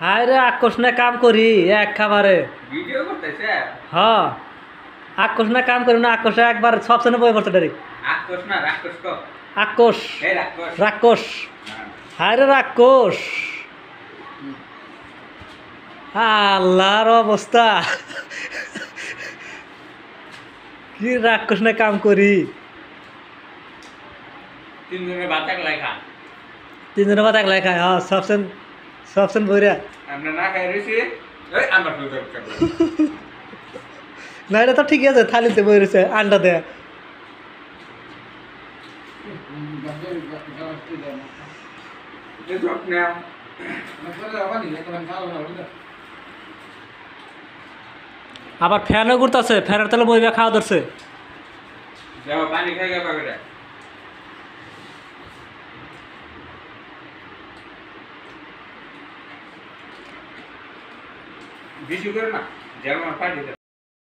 হায় রে আকর্ষণে কাম করি এক খাবারে। ভিডিও করতেছে হ আকর্ষণে কাম করি না, আকর্ষে একবার সব শ্রেণী বই পড়ছে ডাইরেক্ট। আক্রোশ না রাক্ষস কো আক্রোশ এই রাক্ষস রাক্ষস হ্যাঁ। হায় রে রাক্ষস। আল্লাহর অবস্থা কি রাক্ষস না কাম করি। তিনজনের ভাত এক লাই খান তিনজনের ভাত একলাই খায়, হ্যাঁ সবসেন বইরা। আমরা না খাই রয়েছি ওই আমরা ফিল্টার করব না এটা তো ঠিকই আছে, থালিতে বই রয়েছে আন্ডা দেয়া। এই জব নাও আবার ফ্যানও ঘুরতেছে, ফ্যানের তলে বইবা খাওয়া ধরছে। যাও পানি খাই গা পাগড়া বেশি করে না যেমন পানি দে